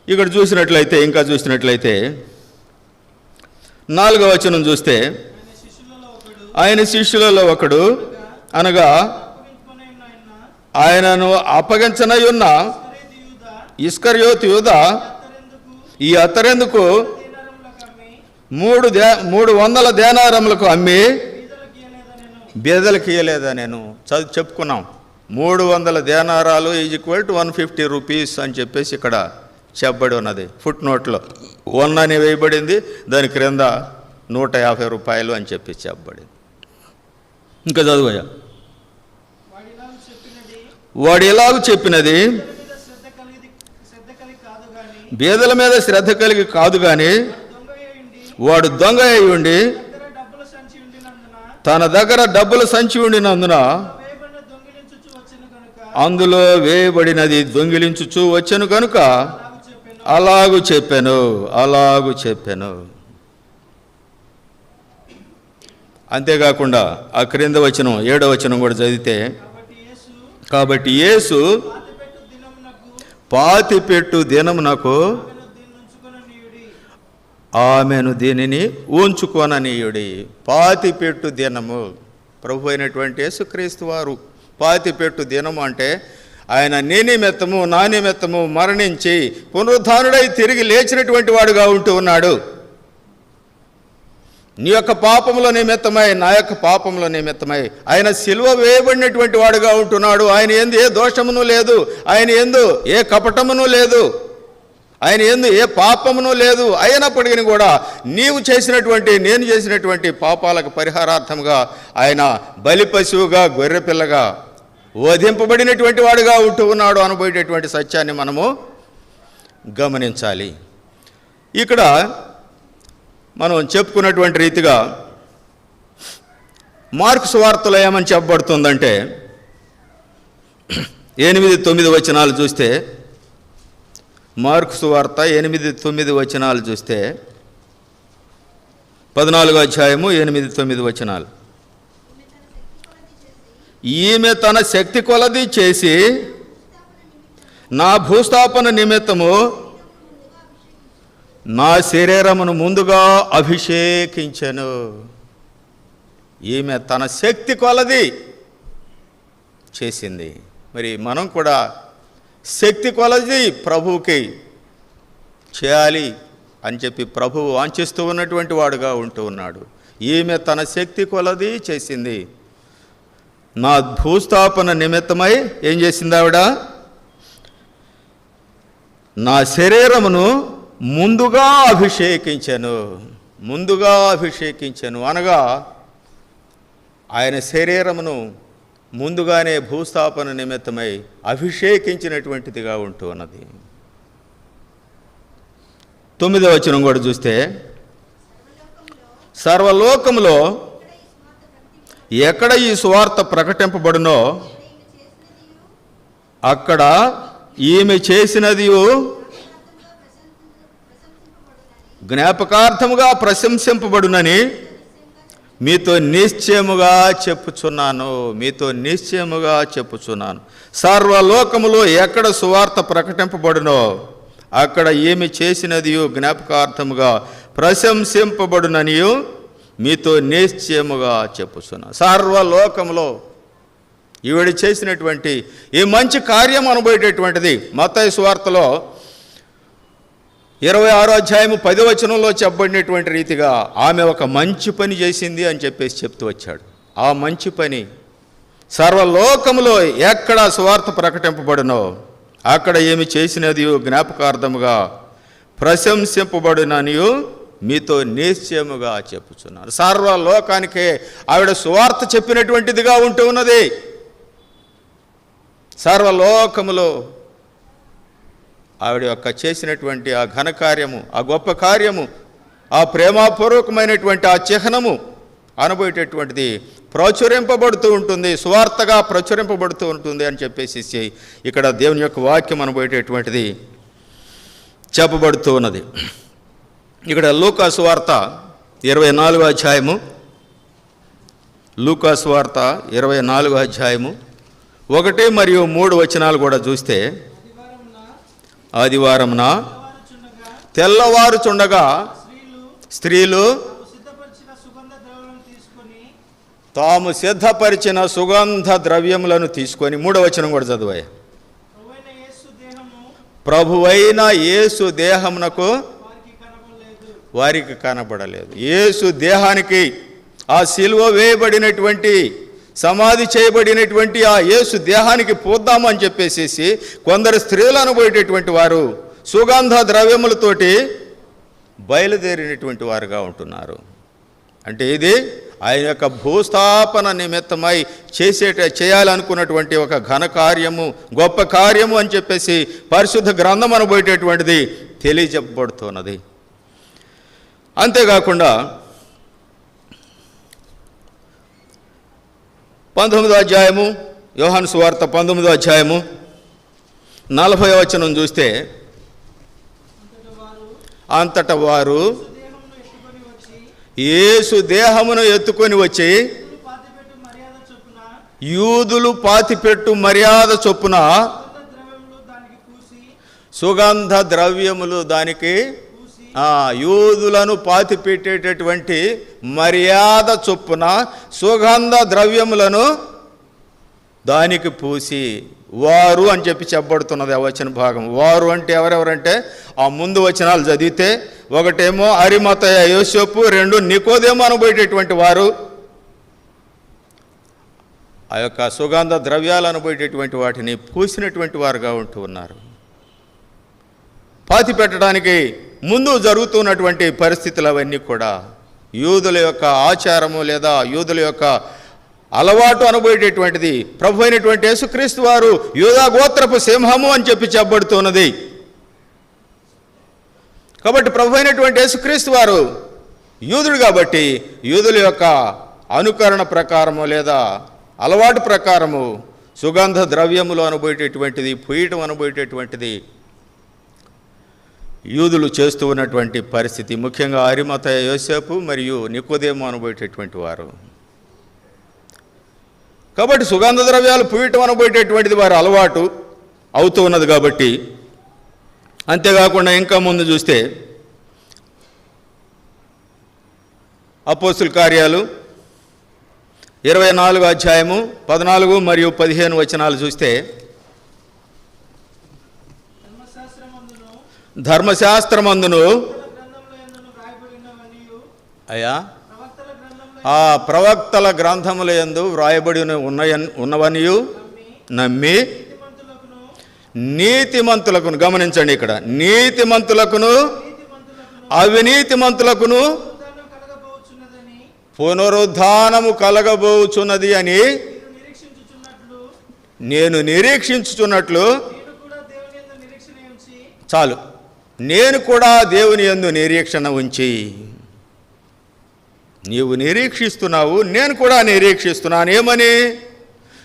ఇక్కడ చూసినట్లయితే, ఇంకా చూసినట్లయితే 4వ వచనం చూస్తే, ఆయన శిష్యులలో ఒకడు అనగా ఆయనను అప్పగించనై ఉన్న ఇస్కరియోతు యూదా ఈ అత్తరెందుకు 300 దేనారములకు అమ్మి బీదలకు ఇయ్యలేదా? నేను చెప్పుకున్నాం 300 దేనారాలు ఈజ్ ఈక్వల్ టు 150 రూపీస్ అని చెప్పేసి ఇక్కడ చెప్పబడి ఉన్నది. ఫుట్ నోట్లో 1 అని వేయబడింది, దాని క్రింద 150 రూపాయలు అని చెప్పి చెప్పబడింది. ఇంకా చదువుయా. వాడు ఎలాగూ చెప్పినది బీదల మీద శ్రద్ధ కలిగి కాదు కానీ వాడు దొంగ అయి ఉండి తన దగ్గర డబ్బుల సంచి ఉండినందున అందులో వేయబడినది దొంగిలించుచు వచ్చెను కనుక అలాగు చెప్పాను. అంతేకాకుండా ఆ క్రింద వచనం 7వ వచనం కూడా చదివితే, కాబట్టి యేసు పాతిపెట్టు దినమునకు ఆమెను దీనిని ఉంచుకొననీయుడి. పాతిపెట్టు దినము, ప్రభు అయినటువంటి యేసుక్రీస్తు వారు పాతిపెట్టు దినము అంటే ఆయన నీ నిమిత్తము నా నిమిత్తము మరణించి పునరుద్ధానుడై తిరిగి లేచినటువంటి వాడుగా ఉంటూ ఉన్నాడు. నీ యొక్క పాపముల నిమిత్తమై, నా యొక్క పాపముల నిమిత్తమై ఆయన సిలువ వేయబడినటువంటి వాడుగా ఉంటున్నాడు. ఆయన యందు ఏ దోషమును లేదు, ఆయన యందు ఏ కపటమును లేదు, ఆయన యందు ఏ పాపమును లేదు. అయినప్పటికీ కూడా నీవు చేసినటువంటి, నేను చేసినటువంటి పాపాలకు పరిహారార్థముగా ఆయన బలి పశువుగా, గొర్రెపిల్లగా వధింపబడినటువంటి వాడుగా ఉంటూ ఉన్నాడు అనబోయేటటువంటి సత్యాన్ని మనము గమనించాలి. ఇక్కడ మనం చెప్పుకున్నటువంటి రీతిగా మార్కు సువార్తలో ఏమని చెప్పబడుతుందంటే 8-9 వచనాలు చూస్తే, మార్కు సువార్త 8-9 వచనాలు చూస్తే 14వ అధ్యాయము 8-9 వచనాలు. ఈమె తన శక్తి కొలది చేసి నా భూస్థాపన నిమిత్తము నా శరీరమును ముందుగా అభిషేకించెను. ఈమె తన శక్తి కొలది చేసింది. మరి మనం కూడా శక్తి కొలది ప్రభువుకి చేయాలి అని చెప్పి ప్రభువు వాంఛిస్తూ ఉన్నటువంటి వాడుగా ఉంటూ ఉన్నాడు. ఈమె తన శక్తి కొలది చేసింది. నా భూస్థాపన నిమిత్తమై ఏం చేసింది ఆవిడ? నా శరీరమును ముందుగా అభిషేకించెను. ముందుగా అభిషేకించెను అనగా ఆయన శరీరమును ముందుగానే భూస్థాపన నిమిత్తమై అభిషేకించినటువంటిదిగా ఉంటూ ఉన్నది. 9వ వచనం కూడా చూస్తే, సర్వలోకములో ఎక్కడ ఈ సువార్త ప్రకటింపబడునో అక్కడ ఈమె చేసినది జ్ఞాపకార్థముగా ప్రశంసింపబడునని మీతో నిశ్చయముగా చెప్పుచున్నాను. మీతో నిశ్చయముగా చెప్పుచున్నాను. సర్వలోకములో ఎక్కడ సువార్త ప్రకటింపబడునో అక్కడ ఏమి చేసినది జ్ఞాపకార్థముగా ప్రశంసింపబడునని మీతో నిశ్చయముగా చెప్పుచున్నాను. సర్వలోకంలో ఈవిడ చేసినటువంటి ఈ మంచి కార్యం అనుభవేటటువంటిది మత్తయి సువార్తలో 26వ అధ్యాయము 10వ వచనంలో చెప్పబడినటువంటి రీతిగా ఆమె ఒక మంచి పని చేసింది అని చెప్పేసి చెప్తూ వచ్చాడు. ఆ మంచి పని సర్వలోకములో ఎక్కడ సువార్త ప్రకటింపబడునో అక్కడ ఏమి చేసినది జ్ఞాపకార్థముగా ప్రశంసింపబడుననియు మీతో నిశ్చయముగా చెప్పుచున్నారు. సర్వలోకానికే ఆవిడ సువార్త చెప్పినటువంటిదిగా ఉంటూ ఉన్నది. సర్వలోకములో ఆవిడ యొక్క చేసినటువంటి ఆ ఘనకార్యము, ఆ గొప్ప కార్యము, ఆ ప్రేమపూర్వకమైనటువంటి ఆ చిహ్నము అనబోయేటటువంటిది ప్రచురింపబడుతూ ఉంటుంది, సువార్తగా ప్రచురింపబడుతూ ఉంటుంది అని చెప్పేసి ఇక్కడ దేవుని యొక్క వాక్యం అనబోయేటటువంటిది చెప్పబడుతూ ఉన్నది. ఇక్కడ లూకా సువార్త 24వ అధ్యాయము, లూకా సువార్త 24వ అధ్యాయము 1 మరియు 3 వచనాలు కూడా చూస్తే, ఆదివారమున తెల్లవారుచుండగా స్త్రీలు తాము సిద్ధపరిచిన సుగంధ ద్రవ్యములను తీసుకొని, 3వ వచనం కూడా చదువాయి, ప్రభువైన యేసు దేహమునకు వారికి కనబడలేదు. యేసు దేహానికి, ఆ సిలువ వేయబడినటువంటి సమాధి చేయబడినటువంటి ఆ యేసు దేహానికి పూద్దాము అని చెప్పేసి కొందరు స్త్రీలు అనుభవేటటువంటి వారు సుగంధ ద్రవ్యములతోటి బయలుదేరినటువంటి వారుగా ఉంటున్నారు. అంటే ఇది ఆయన యొక్క భూస్థాపన నిమిత్తమై చేయాలనుకున్నటువంటి ఒక ఘన కార్యము, గొప్ప కార్యము అని చెప్పేసి పరిశుద్ధ గ్రంథం అనుభవేటటువంటిది తెలియజెప్పబడుతున్నది. అంతేకాకుండా 19వ అధ్యాయము, యోహాను సువార్త 19వ అధ్యాయము 40వ వచనం చూస్తే, అంతట వారు యేసు దేహమును ఎత్తుకొని వచ్చి యూదులు పాతిపెట్టు మర్యాద చొప్పున సుగంధ ద్రవ్యములు దానికి, యూదులను పాతిపెట్టేటటువంటి మర్యాద చొప్పున సుగంధ ద్రవ్యములను దానికి పూసి, వారు అని చెప్పి చెప్పబడుతున్నది ఆ వచన భాగం. వారు అంటే ఎవరెవరంటే ఆ ముందు వచనాలు చదివితే, ఒకటేమో అరిమతయ యోసేపు, 2 నికోదేము అనబోయేటటువంటి వారు, ఆ యొక్క సుగంధ ద్రవ్యాలు అనబోయేటటువంటి వాటిని పూసినటువంటి వారుగా ఉంటూ ఉన్నారు. పాతి పెట్టడానికి ముందు జరుగుతున్నటువంటి పరిస్థితులు అవన్నీ కూడా యూదుల యొక్క ఆచారము లేదా యూదుల యొక్క అలవాటు అనబోయేటటువంటిది ప్రభు అయినటువంటి యేసుక్రీస్తు వారు యూదా గోత్రపు సింహము అని చెప్పి చెప్పబడుతున్నది. కాబట్టి ప్రభు అయినటువంటి యేసుక్రీస్తు వారు యూదుడు కాబట్టి యూదుల యొక్క అనుకరణ ప్రకారము లేదా అలవాటు ప్రకారము సుగంధ ద్రవ్యములు అనబోయేటటువంటిది, పూయటం అనబోయేటటువంటిది యూదులు చేస్తూ ఉన్నటువంటి పరిస్థితి. ముఖ్యంగా అరిమతయ యోసేపు మరియు నికోదేము అనబోయేటటువంటి వారు. కాబట్టి సుగంధ ద్రవ్యాలు పూయటం అనబోయేటటువంటిది వారి అలవాటు అవుతూ ఉన్నది. కాబట్టి అంతేకాకుండా ఇంకా ముందు చూస్తే అపోస్తుల కార్యాలు 24వ అధ్యాయము 14 మరియు 15 వచనాలు చూస్తే, ధర్మశాస్త్రమందును అయ్యా ఆ ప్రవక్తల గ్రంథముల యందు వ్రాయబడి ఉన్నవనియు నమ్మి నీతిమంతులకును, గమనించండి ఇక్కడ, నీతిమంతులకును అవినీతిమంతులకును పునరుద్ధానము కలగబోచున్నది అని నేను నిరీక్షించుచున్నట్లు, చాలు, నేను కూడా దేవుని యందు నిరీక్షణ ఉంచి, నీవు నిరీక్షిస్తున్నావు, నేను కూడా నిరీక్షిస్తున్నాను. ఏమని?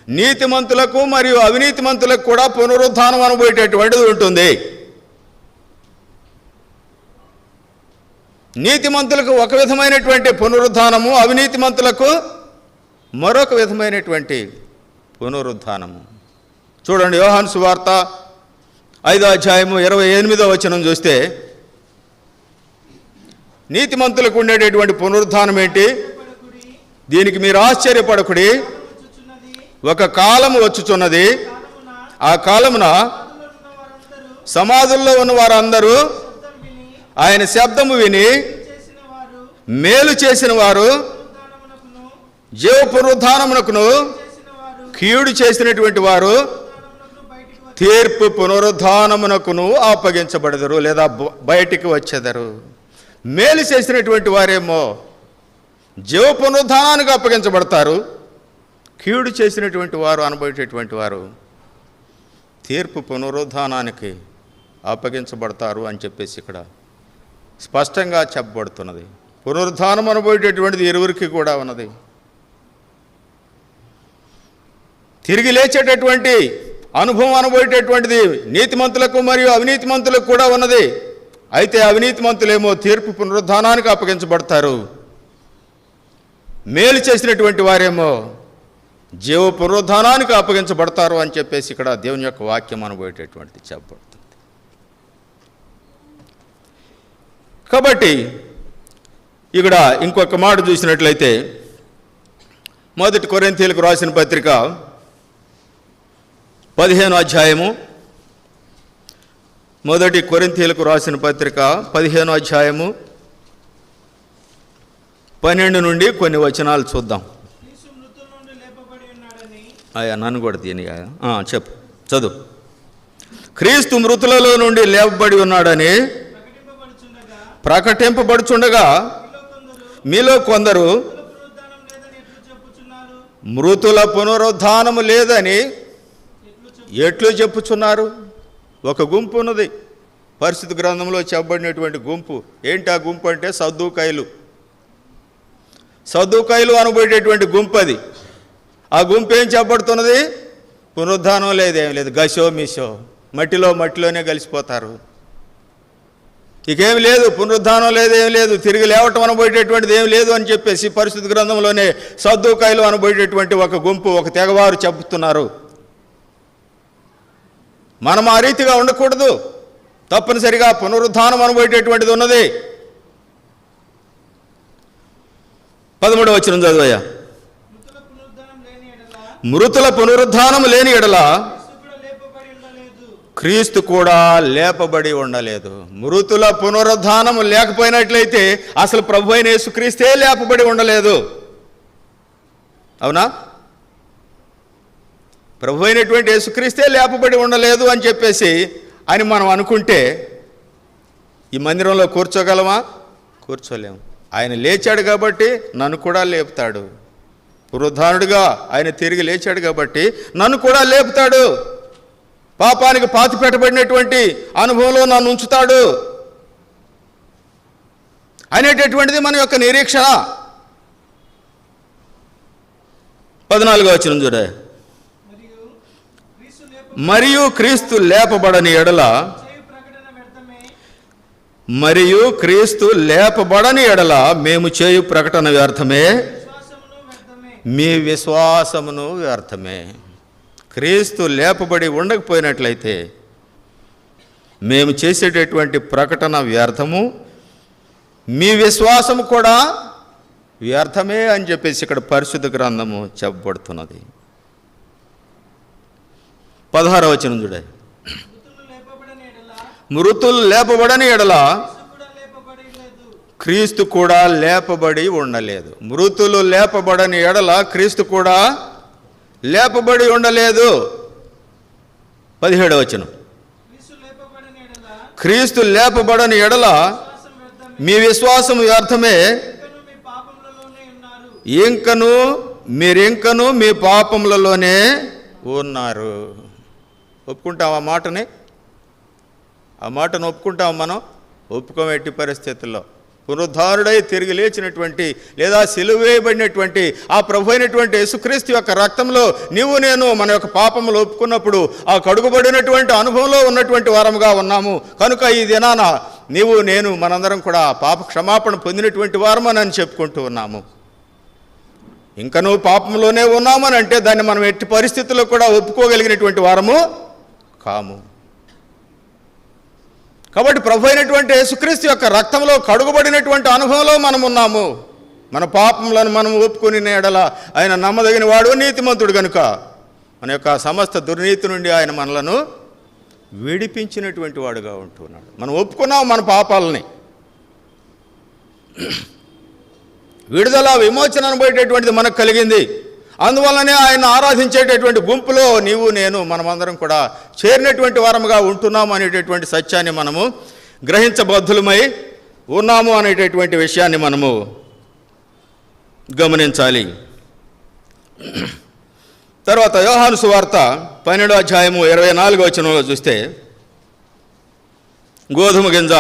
నీతిమంతులకు మరియు అవినీతిమంతులకు కూడా పునరుద్ధానం అనబోయేటటువంటిది ఉంటుంది. నీతిమంతులకు ఒక విధమైనటువంటి పునరుద్ధానము, అవినీతిమంతులకు మరొక విధమైనటువంటి పునరుద్ధానము. చూడండి, యోహాను సువార్త 5వ అధ్యాయము 28వ వచనం చూస్తే, నీతిమంతులకు ఉండేటటువంటి పునరుద్ధానం ఏంటి? దీనికి మీరు ఆశ్చర్యపడకుడి, ఒక కాలము వచ్చుచున్నది, ఆ కాలమున సమాధుల్లో ఉన్న వారందరూ ఆయన శబ్దము విని మేలు చేసిన వారు జీవ పునరుద్ధానమునకును, కీడు చేసినటువంటి వారు తీర్పు పునరుద్ధానమునకును అప్పగించబడదురు లేదా బయటికి వచ్చేదరు. మేలు చేసినటువంటి వారేమో జీవ పునరుద్ధానానికి అప్పగించబడతారు, కీడు చేసినటువంటి వారు అనుభవించేటువంటి వారు తీర్పు పునరుద్ధానానికి అప్పగించబడతారు అని చెప్పేసి ఇక్కడ స్పష్టంగా చెప్పబడుతున్నది. పునరుద్ధానం అనుభవించేటువంటిది ఇరువురికి కూడా ఉన్నది. తిరిగి లేచేటటువంటి అనుభవం అనుభవించేటువంటిది నీతిమంతులకు మరియు అవినీతిమంతులకు కూడా ఉన్నది. అయితే అవినీతిమంతులేమో తీర్పు పునరుద్ధానానికి అప్పగించబడతారు, మేలు చేసినటువంటి వారేమో జీవ పునరుద్ధానానికి అప్పగించబడతారు అని చెప్పేసి ఇక్కడ దేవుని యొక్క వాక్యం అనుభవేటటువంటిది చెప్పబడుతుంది. కాబట్టి ఇక్కడ ఇంకొక మాట చూసినట్లయితే, 1 కొరింథీయులకు రాసిన పత్రిక 15వ అధ్యాయము, 1 కొరింథీయులకు రాసిన పత్రిక 15వ అధ్యాయము 12 నుండి కొన్ని వచనాలు చూద్దాం. అయ్యా నన్ను కూడా దీని చెప్పు, చదువు. క్రీస్తు మృతులలో నుండి లేపబడి ఉన్నాడని ప్రకటింపబడుచుండగా మీలో కొందరు మృతుల పునరుద్ధానము లేదని ఎట్లు చెప్పుచున్నారు. ఒక గుంపు ఉన్నది పరిశుద్ధ గ్రంథంలో చెప్పబడినటువంటి గుంపు. ఏంటి ఆ గుంపు అంటే? సద్దూకాయలు అనబోయేటటువంటి గుంపు అది. ఆ గుంపు ఏం చెప్పబడుతున్నది? పునరుద్ధానం లేదేం లేదు, గసో మిసో, మట్టిలోనే కలిసిపోతారు, ఇకేం లేదు, పునరుద్ధానం లేదేం లేదు, తిరిగి లేవటం అనబోయేటటువంటిది ఏం లేదు అని చెప్పేసి పరిశుద్ధ గ్రంథంలోనే సద్దూకాయలు అనబోయేటటువంటి ఒక గుంపు, ఒక తెగవారు చెబుతున్నారు. మనం ఆ రీతిగా ఉండకూడదు. తప్పనిసరిగా పునరుద్ధానం అనబోయేటటువంటిది ఉన్నది. 13వ వచనం చదువయ్యా. మృతుల పునరుద్ధానం లేని ఎడల క్రీస్తు కూడా లేపబడి ఉండలేదు. మృతుల పునరుద్ధానం లేకపోయినట్లయితే అసలు ప్రభు అయిన యేసుక్రీస్తే లేపబడి ఉండలేదు. అవునా? ప్రభు అయినటువంటి యేసుక్రీస్తే లేపబడి ఉండలేదు అని చెప్పేసి అని మనం అనుకుంటే ఈ మందిరంలో కూర్చోగలమా? కూర్చోలేము. ఆయన లేచాడు కాబట్టి నన్ను కూడా లేపుతాడు. పునరుద్ధానుడిగా ఆయన తిరిగి లేచాడు కాబట్టి నన్ను కూడా లేపుతాడు. పాపానికి పాతి పెట్టబడినటువంటి అనుభవంలో నన్ను ఉంచుతాడు అనేటటువంటిది మన యొక్క నిరీక్షణ. 14వ వచనం చూడ, మరియు క్రీస్తు లేపబడని ఎడల, మరియు క్రీస్తు లేపబడని ఎడల మేము చేయు ప్రకటన వ్యర్థమే, మీ విశ్వాసమును వ్యర్థమే. క్రీస్తు లేపబడి ఉండకపోయినట్లయితే మేము చేసేటటువంటి ప్రకటన వ్యర్థము, మీ విశ్వాసము కూడా వ్యర్థమే అని చెప్పేసి ఇక్కడ పరిశుద్ధ గ్రంథము చెప్పబడుతున్నది. 16వ వచనం చూడండి, మృతులు లేపబడని ఎడల క్రీస్తు కూడా లేపబడి ఉండలేదు. మృతులు లేపబడని ఎడల క్రీస్తు కూడా లేపబడి ఉండలేదు. 17వ వచనం, క్రీస్తు లేపబడని ఎడల మీ విశ్వాసం వ్యర్థమే, మీరింకను మీ పాపములలోనే ఉన్నారు. ఒప్పుకుంటాం ఆ మాటని? ఆ మాటను ఒప్పుకుంటాం మనం? ఒప్పుకోం ఎట్టి పరిస్థితుల్లో. పునరుద్ధారుడై తిరిగి లేచినటువంటి లేదా సిలువ వేయబడినటువంటి ఆ ప్రభు అయినటువంటి యేసుక్రీస్తు యొక్క రక్తంలో నీవు నేను మన యొక్క పాపములు ఒప్పుకున్నప్పుడు ఆ కడుగుబడినటువంటి అనుభవంలో ఉన్నటువంటి వారముగా ఉన్నాము. కనుక ఈ దినాన నీవు నేను మనందరం కూడా పాప క్షమాపణ పొందినటువంటి వారమని చెప్పుకుంటూ ఉన్నాము. ఇంకా నువ్వు పాపంలోనే ఉన్నామని అంటే దాన్ని మనం ఎట్టి పరిస్థితుల్లో కూడా ఒప్పుకోగలిగినటువంటి వారము కాము. కాబట్టి ప్రభు అయినటువంటి యేసుక్రీస్తు యొక్క రక్తంలో కడుగుబడినటువంటి అనుభవంలో మనం ఉన్నాము. మన పాపములను మనం ఒప్పుకుని ఎడల ఆయన నమ్మదగిన వాడు, నీతిమంతుడు కనుక మన యొక్క సమస్త దుర్నీతి నుండి ఆయన మనలను విడిపించినటువంటి వాడుగా ఉంటున్నాడు. మనం ఒప్పుకున్నాం మన పాపాలని, విడుదల విమోచన అనుభవేటటువంటిది మనకు కలిగింది. అందువల్లనే ఆయన ఆరాధించేటటువంటి గుంపులో నీవు నేను మనమందరం కూడా చేరినటువంటి వారముగా ఉంటున్నాము అనేటటువంటి సత్యాన్ని మనము గ్రహించబద్ధులమై ఉన్నాము అనేటటువంటి విషయాన్ని మనము గమనించాలి. తర్వాత యోహాను సువార్త 12వ అధ్యాయము 24వ వచనంలో చూస్తే, గోధుమ గింజ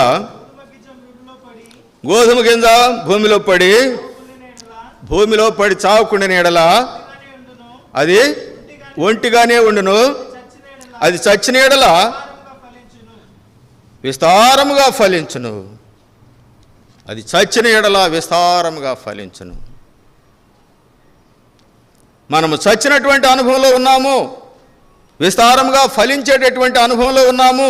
భూమిలో పడి చావకుండా ఎడల అది ఒంటిగానే ఉండును, అది చచ్చిన ఎడల విస్తారముగా ఫలించును. అది చచ్చిన ఎడల విస్తారముగా ఫలించును. మనము చచ్చినటువంటి అనుభవంలో ఉన్నాము, విస్తారముగా ఫలించేటటువంటి అనుభవంలో ఉన్నాము.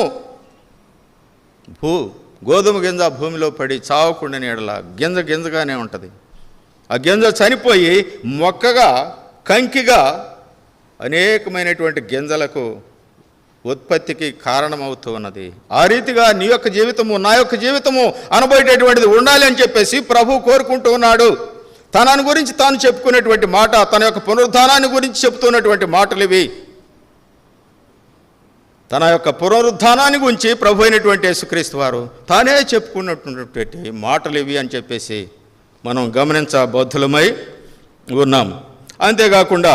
గోధుమ గింజ భూమిలో పడి చావకుండా ఎడల గింజగానే ఉంటుంది. ఆ గింజ చనిపోయి మొక్కగా కంకిగా అనేకమైనటువంటి గింజలకు ఉత్పత్తికి కారణమవుతూ ఉన్నది. ఆ రీతిగా నీ యొక్క జీవితము నా యొక్క జీవితము అనబోయేటటువంటిది ఉండాలి అని చెప్పేసి ప్రభు కోరుకుంటూ ఉన్నాడు. తనను గురించి తాను చెప్పుకునేటువంటి మాట, తన యొక్క పునరుద్ధానాన్ని గురించి చెప్తున్నటువంటి మాటలు ఇవి. తన యొక్క పునరుద్ధానాన్ని గురించి ప్రభు అయినటువంటి యేసుక్రీస్తు వారు తానే చెప్పుకున్నటువంటి మాటలు ఇవి అని చెప్పేసి మనం గమనించబద్ధులమై ఉన్నాం. అంతేకాకుండా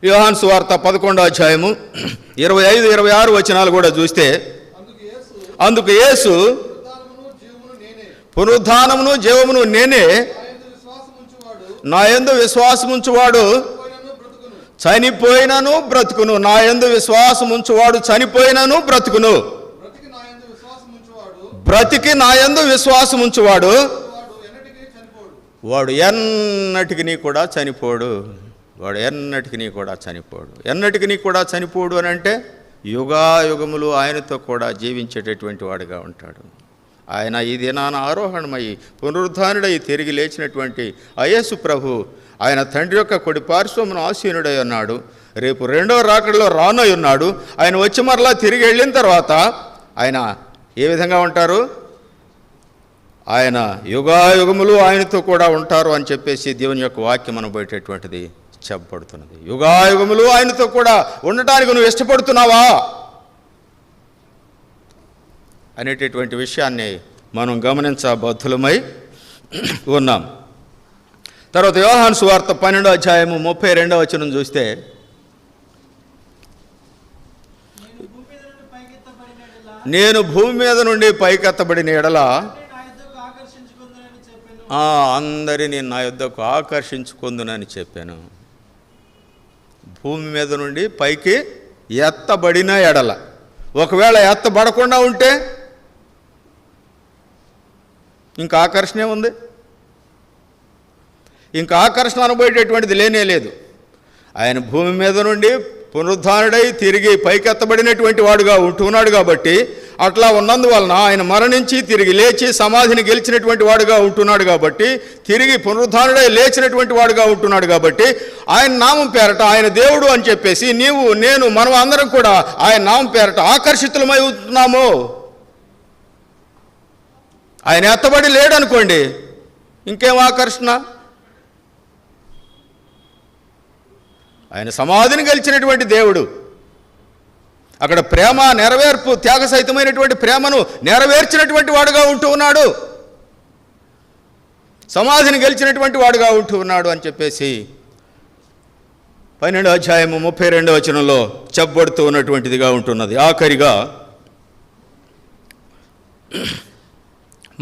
యోహాను సువార్త 11వ అధ్యాయము 25-26 వచనాలు కూడా చూస్తే, అందుకు యేసు పునరుద్ధానమును జీవమును నేనే, నా యందు విశ్వాసముంచువాడు చనిపోయినను బ్రతుకును. నా యందు విశ్వాసముంచువాడు చనిపోయినను బ్రతుకును. బ్రతికి నా యందు విశ్వాసముంచువాడు వాడు ఎన్నటికి కూడా చనిపోడు. ఎన్నటికి కూడా చనిపోడు అని అంటే యుగాయుగములు ఆయనతో కూడా జీవించేటటువంటి వాడుగా ఉంటాడు. ఆయన ఈ దినాన ఆరోహణమై పునరుద్ధానుడై తిరిగి లేచినటువంటి యేసు ప్రభు ఆయన తండ్రి యొక్క కుడి పార్శ్వమున ఆసీనుడై ఉన్నాడు. రేపు రెండవ రాకడలో రానై ఉన్నాడు. ఆయన వచ్చి మరలా తిరిగి వెళ్ళిన తర్వాత ఆయన ఏ విధంగా ఉంటారు? ఆయన యుగాయుగములు ఆయనతో కూడా ఉంటారు అని చెప్పేసి దేవుని యొక్క వాక్యం అనబోయేటటువంటిది చెప్పబడుతున్నది. యుగాయుగములు ఆయనతో కూడా ఉండటానికి నువ్వు ఇష్టపడుతున్నావా అనేటటువంటి విషయాన్ని మనం గమనించబద్ధులమై ఉన్నాం. తర్వాత యోహాను సువార్త 12వ అధ్యాయము 32వ వచనం చూస్తే, నేను భూమి మీద నుండి పైకెత్తబడిన ఎడల అందరినీ నా యొద్దకు ఆకర్షించుకుందునని చెప్పాను. భూమి మీద నుండి పైకి ఎత్తబడిన ఎడల, ఒకవేళ ఎత్తబడకుండా ఉంటే ఇంకా ఆకర్షణే ఉంది, ఇంకా ఆకర్షణ అనుభవేటటువంటిది లేనే లేదు. ఆయన భూమి మీద నుండి పునరుద్ధానుడై తిరిగి పైకెత్తబడినటువంటి వాడుగా ఉంటున్నాడు కాబట్టి, అట్లా ఉన్నందువలన ఆయన మరణించి తిరిగి లేచి సమాధిని గెలిచినటువంటి వాడుగా ఉంటున్నాడు కాబట్టి, తిరిగి పునరుద్ధానుడై లేచినటువంటి వాడుగా ఉంటున్నాడు కాబట్టి, ఆయన నామం పేరట ఆయన దేవుడు అని చెప్పేసి నీవు నేను మనం అందరం కూడా ఆయన నామం పేరట ఆకర్షితులమై ఉంటున్నాము. ఆయన ఎత్తబడి లేడనుకోండి, ఇంకేం ఆకర్షణ? ఆయన సమాధిని గెలిచినటువంటి దేవుడు. అక్కడ ప్రేమ నెరవేర్పు, త్యాగ సహితమైనటువంటి ప్రేమను నెరవేర్చినటువంటి వాడుగా ఉంటూ ఉన్నాడు, సమాధిని గెలిచినటువంటి వాడుగా ఉంటూ ఉన్నాడు అని చెప్పేసి 12వ అధ్యాయము 32వ వచనంలో చెప్పబడుతూ ఉన్నటువంటిదిగా ఉంటున్నది. ఆఖరిగా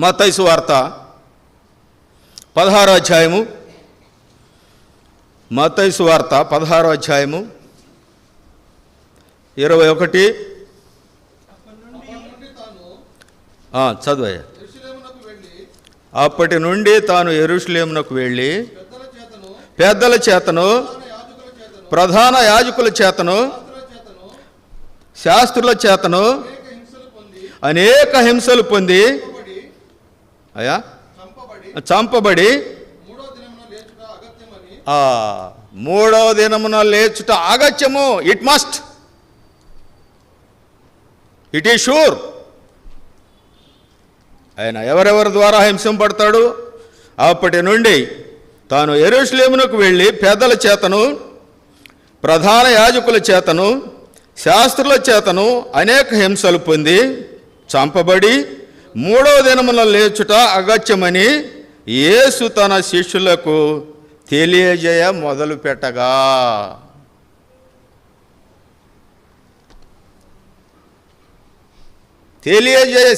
మత్తయి సువార్త 16వ అధ్యాయము, మత్తయి సువార్త 16వ అధ్యాయము 21 చదువయ్యా. అప్పటి నుండి తాను యెరూషలేమునకు వెళ్ళి పెద్దల చేతను, ప్రధాన యాజకుల చేతను, శాస్త్రుల చేతను అనేక హింసలు పొంది చంపబడి 3వ దినమున లేచుట అగత్యము. It must, it is sure. ఆయన ఎవరెవరి ద్వారా హింసింపడతాడు? అప్పటి నుండి తాను యెరూషలేమునకు వెళ్ళి పెద్దల చేతను, ప్రధాన యాజకుల చేతను, శాస్త్రుల చేతను అనేక హింసలు పొంది చంపబడి 3వ దినమున లేచుట అగత్యమని యేసు తన శిష్యులకు తెలియజేయ మొదలు పెట్టగా,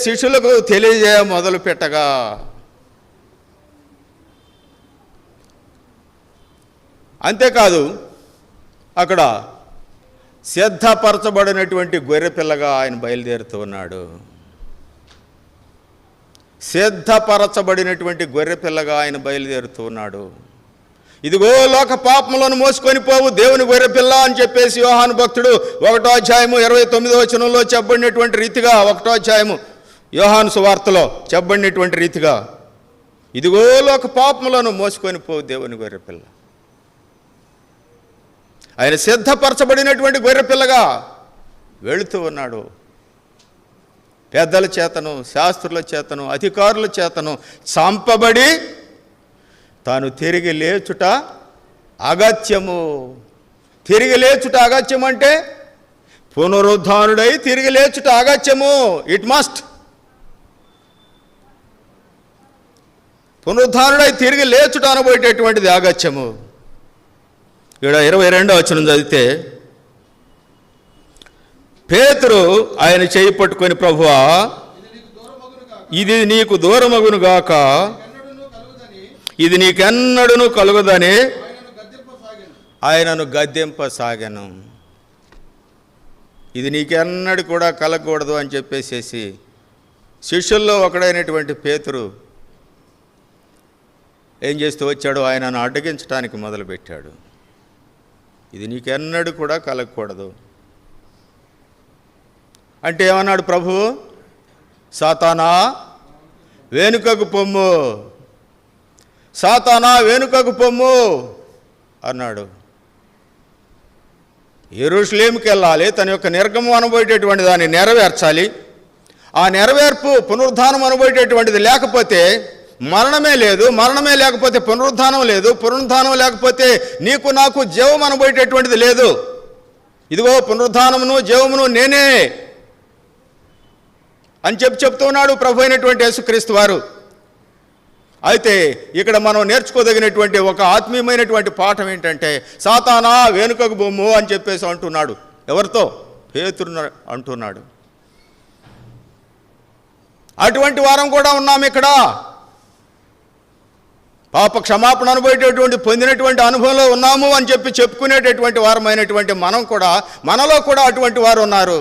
శిష్యులకు తెలియజేయ మొదలు పెట్టగా, అంతేకాదు అక్కడ సిద్ధపరచబడినటువంటి గొర్రెపిల్లగా ఆయన బయలుదేరుతూ ఉన్నాడు. సిద్ధపరచబడినటువంటి గొర్రెపిల్లగా ఆయన బయలుదేరుతూ ఉన్నాడు. ఇదిగో లోక పాపములను మోసుకొని పోవు దేవుని గొర్రెపిల్ల అని చెప్పేసి యోహాను భక్తుడు 1వ అధ్యాయము 29వ వచనంలో చెప్పబడినటువంటి రీతిగా, 1వ అధ్యాయము యోహాను సువార్తలో చెప్పబడినటువంటి రీతిగా, ఇదిగో లోక పాపములను మోసుకొని పోవు దేవుని గొర్రెపిల్ల. ఆయన సిద్ధపరచబడినటువంటి గొర్రెపిల్లగా వెళుతూ ఉన్నాడు. పెద్దల చేతను, శాస్త్రుల చేతను, అధికారుల చేతను చంపబడి తాను తిరిగి లేచుట అగత్యము. తిరిగి లేచుట అగత్యం అంటే పునరుద్ధానుడై తిరిగి లేచుట అగత్యము. It must. పునరుద్ధానుడై తిరిగి లేచుట అనబోయేటటువంటిది అగత్యము. ఇక్కడ 22వ వచనం చదివితే, పేతురు ఆయన చేయి పట్టుకొని, ప్రభువా ఇది నీకు దూరమగునుగాక, ఇది నీకెన్నడూను కలుగదని ఆయనను గద్దెంపసాగాను. ఇది నీకెన్నడు కూడా కలగకూడదు అని చెప్పేసేసి శిష్యుల్లో ఒకడైనటువంటి పేతురు ఏం చేస్తూ వచ్చాడు? ఆయనను అడ్డగించడానికి మొదలుపెట్టాడు. ఇది నీకెన్నడూ కూడా కలగకూడదు అంటే ఏమన్నాడు ప్రభువు? సాతానా వెనుకకు పొమ్ము, సాతానా వెనుకకు పొమ్ము అన్నాడు. యెరూషలేముకి వెళ్ళాలి, తన యొక్క నిర్గమం అనబోయేటటువంటి దాన్ని నెరవేర్చాలి. ఆ నెరవేర్పు పునరుద్ధానం అనబోయేటటువంటిది లేకపోతే మరణమే లేదు, మరణమే లేకపోతే పునరుద్ధానం లేదు, పునరుద్ధానం లేకపోతే నీకు నాకు జీవం అనబోయేటటువంటిది లేదు. ఇదిగో పునరుద్ధానమును జీవమును నేనే అని చెప్తున్నాడు ప్రభు అయినటువంటి యేసుక్రీస్తు వారు. అయితే ఇక్కడ మనం నేర్చుకోదగినటువంటి ఒక ఆత్మీయమైనటువంటి పాఠం ఏంటంటే, సాతానా వెనుకకు బొమ్ము అని చెప్పేసి అంటున్నాడు. ఎవరితో? పేతురు అంటున్నాడు. అటువంటి వారం కూడా ఉన్నాం ఇక్కడ. పాప క్షమాపణ అనుభవేటటువంటి పొందినటువంటి అనుభవంలో ఉన్నాము అని చెప్పి చెప్పుకునేటటువంటి వారమైనటువంటి మనం కూడా, మనలో కూడా అటువంటి వారు ఉన్నారు.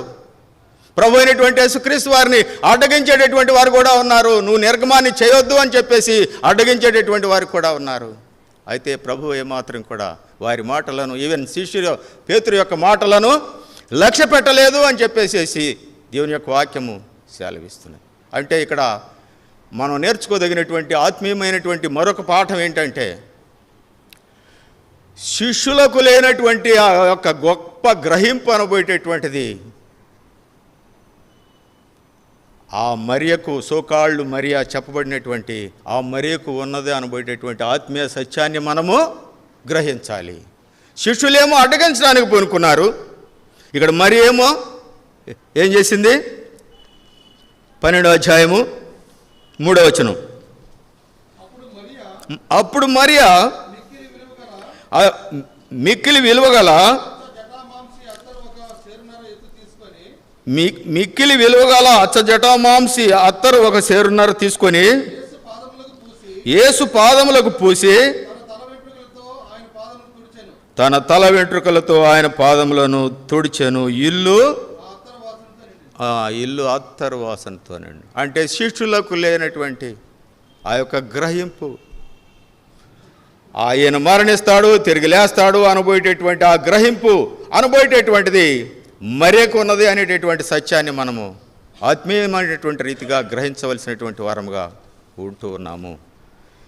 ప్రభు అయినటువంటి యేసుక్రీస్తు వారిని అడ్డగించేటటువంటి వారు కూడా ఉన్నారు. నువ్వు నిర్గమాన్ని చేయొద్దు అని చెప్పేసి అడ్డగించేటటువంటి వారు కూడా ఉన్నారు. అయితే ప్రభు ఏమాత్రం కూడా వారి మాటలను, ఈవెన్ శిష్యులు పేతురు యొక్క మాటలను లక్ష్య పెట్టలేదు అని చెప్పేసి దేవుని యొక్క వాక్యము సెలవిస్తున్నది. అంటే ఇక్కడ మనం నేర్చుకోదగినటువంటి ఆత్మీయమైనటువంటి మరొక పాఠం ఏంటంటే, శిష్యులకు లేనటువంటి ఆ యొక్క గొప్ప గ్రహింపు అనబోయేటటువంటిది ఆ మరియకు, సోకాళ్ళు మరియా చెప్పబడినటువంటి ఆ మరియకు ఉన్నది అనబోయేటటువంటి ఆత్మీయ సత్యాన్ని మనము గ్రహించాలి. శిష్యులేమో అడ్డగించడానికి పూనుకున్నారు. ఇక్కడ మరి ఏమో ఏం చేసింది? 12వ అధ్యాయము 3వ వచనం. అప్పుడు మరియా మిక్కిలి విలువగల అచ్చజటామాంసి అత్తరు ఒక సేరున్నర తీసుకొని యేసు పాదములకు పూసి తన తల వెంట్రుకలతో ఆయన పాదములను తుడిచెను. ఇల్లు అత్తరు వాసనతోనండి. అంటే శిష్యులకు లేనటువంటి ఆ యొక్క గ్రహింపు, ఆయన మరణిస్తాడు తిరిగి లేస్తాడు అనబోయేటటువంటి ఆ గ్రహింపు అనబోయేటటువంటిది మరియకు ఉన్నది అనేటటువంటి సత్యాన్ని మనము ఆత్మీయమైనటువంటి రీతిగా గ్రహించవలసినటువంటి వారముగా ఉంటూ ఉన్నాము.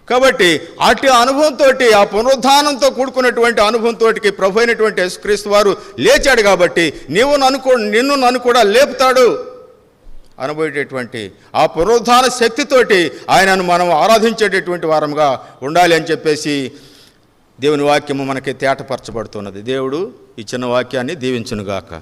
కాబట్టి అటు అనుభవంతో, ఆ పునరుద్ధానంతో కూడుకున్నటువంటి అనుభవంతో ప్రభు అయినటువంటి యేసుక్రీస్తు వారు లేచాడు. కాబట్టి నిన్ను నన్ను కూడా లేపుతాడు అనబోయేటటువంటి ఆ పునరుద్ధాన శక్తితోటి ఆయనను మనం ఆరాధించేటటువంటి వారంగా ఉండాలి అని చెప్పేసి దేవుని వాక్యము మనకి తేటపరచబడుతున్నది. దేవుడు ఈ చిన్న వాక్యాన్ని దీవించునుగాక.